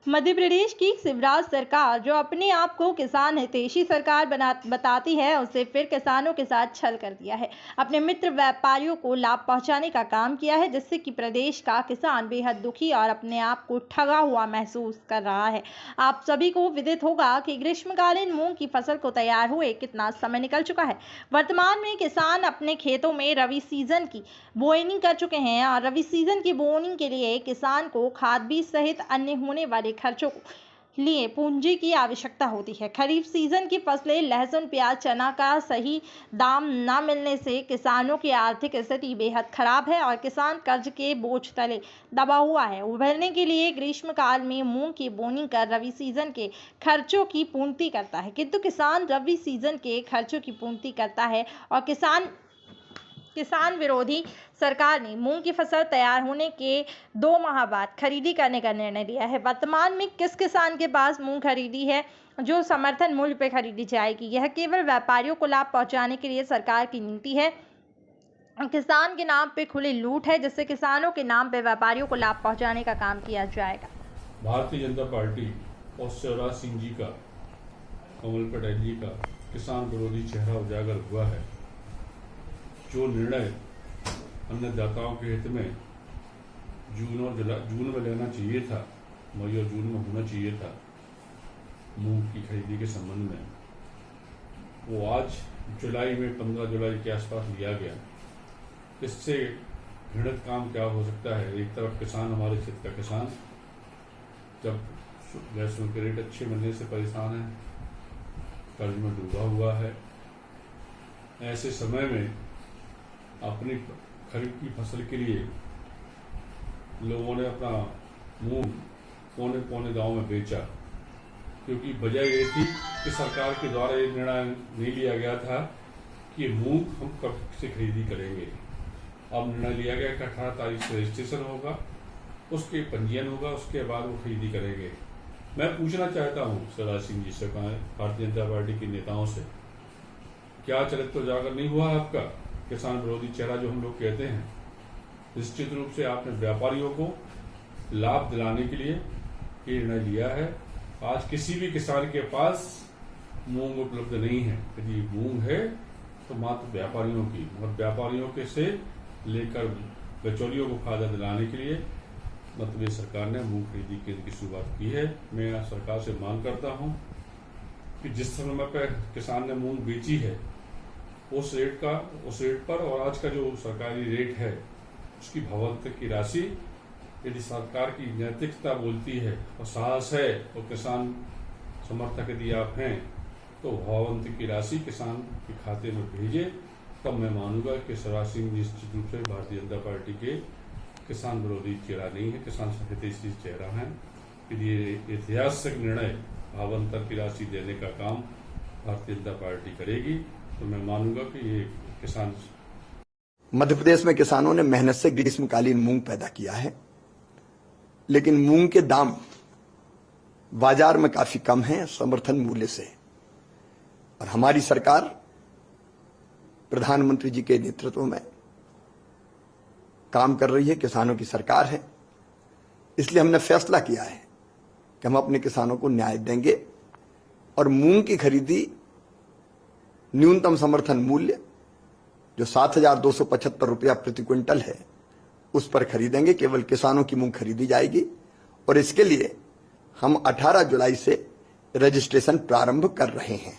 मध्य प्रदेश की शिवराज सरकार जो अपने आप को किसान हितैषी सरकार बताती है, उसे फिर किसानों के साथ छल कर दिया है। अपने मित्र व्यापारियों को लाभ पहुंचाने का काम किया है, जिससे कि प्रदेश का किसान बेहद दुखी और अपने आप को ठगा हुआ महसूस कर रहा है। आप सभी को विदित होगा कि ग्रीष्मकालीन मूंग की फसल को तैयार हुए कितना समय निकल चुका है। वर्तमान में किसान अपने खेतों में रबी सीजन की बोनी कर चुके हैं और रबी सीजन की बोनी के लिए किसान को खाद बीज सहित अन्य होने वाले खर्चों को लिए पूंजी की आवश्यकता होती है। खरीफ सीजन की फसलें लहसुन, प्याज, चना का सही दाम न मिलने से किसानों की आर्थिक स्थिति बेहद खराब है और किसान कर्ज के बोझ तले दबा हुआ है। उभरने के लिए ग्रीष्मकाल में मूंग की बोनी कर रबी सीजन के खर्चों की पूर्ति करता है, किंतु किसान रबी सीजन के खर्चों की पूर्ति करता है और किसान विरोधी सरकार ने मूंग की फसल तैयार होने के 2 माह बाद खरीदी करने का निर्णय लिया है। वर्तमान में किस किसान के पास मूंग खरीदी है जो समर्थन मूल्य पर खरीदी जाएगी? यह केवल व्यापारियों को लाभ पहुंचाने के लिए सरकार की नीति है। किसान के नाम पे खुली लूट है, जिससे किसानों के नाम पे व्यापारियों को लाभ पहुंचाने का काम किया जाएगा। भारतीय जनता पार्टी और शिवराज सिंह जी का, कमल पटेल जी का किसान विरोधी चेहरा उजागर हुआ है। जो निर्णय अन्नदाताओं के हित में जून में लेना चाहिए था, मई और जून में होना चाहिए था मूंग की खरीदी के संबंध में, वो आज जुलाई में 15 जुलाई के आसपास लिया गया। इससे घृणित काम क्या हो सकता है? एक तरफ किसान, हमारे क्षेत्र का किसान जब लहसुन के रेट अच्छे मिलने से परेशान है, कर्ज में डूबा हुआ है, ऐसे समय में अपनी खरीफ की फसल के लिए लोगों ने अपना मूंग पौने पौने दांव में बेचा, क्योंकि वजह ये थी कि सरकार के द्वारा ये निर्णय नहीं लिया गया था कि मूंग हम कब से खरीदी करेंगे। अब निर्णय लिया गया कि 18 तारीख से रजिस्ट्रेशन होगा, उसके पंजीयन होगा, उसके बाद वो खरीदी करेंगे। मैं पूछना चाहता हूँ शिवराज सिंह जी से, भारतीय जनता पार्टी के नेताओं से, क्या चरित्र उजागर नहीं हुआ आपका? किसान विरोधी चेहरा जो हम लोग कहते हैं, निश्चित रूप से आपने व्यापारियों को लाभ दिलाने के लिए ये निर्णय लिया है। आज किसी भी किसान के पास मूंग उपलब्ध नहीं है। यदि मूंग है तो मात्र व्यापारियों की, और व्यापारियों के से लेकर बिचौलियों को फायदा दिलाने के लिए मतलब सरकार ने मूंग खरीदी केंद्र की शुरुआत की है। मैं सरकार से मांग करता हूं कि जिस समय पर किसान ने मूंग बेची है उस रेट पर और आज का जो सरकारी रेट है उसकी भावांतर की राशि, यदि सरकार की नैतिकता बोलती है और साहस है और किसान समर्थक यदि आप हैं, तो भावांतर की राशि किसान के खाते में भेजे, तब मैं मानूंगा कि शिवराज सिंह निश्चित रूप से भारतीय जनता पार्टी के किसान विरोधी चेहरा नहीं है, किसान हितैषी चेहरा है। यदि ये ऐतिहासिक निर्णय भावांतर की राशि देने का काम भारतीय जनता पार्टी करेगी तो मैं मानूंगा कि ये किसान। मध्य प्रदेश में किसानों ने मेहनत से ग्रीष्मकालीन मूंग पैदा किया है, लेकिन मूंग के दाम बाजार में काफी कम हैं समर्थन मूल्य से। और हमारी सरकार प्रधानमंत्री जी के नेतृत्व में काम कर रही है, किसानों की सरकार है। इसलिए हमने फैसला किया है कि हम अपने किसानों को न्याय देंगे और मूंग की खरीदी न्यूनतम समर्थन मूल्य जो 7,275 रुपया प्रति क्विंटल है उस पर खरीदेंगे। केवल किसानों की मूंग खरीदी जाएगी और इसके लिए हम 18 जुलाई से रजिस्ट्रेशन प्रारंभ कर रहे हैं।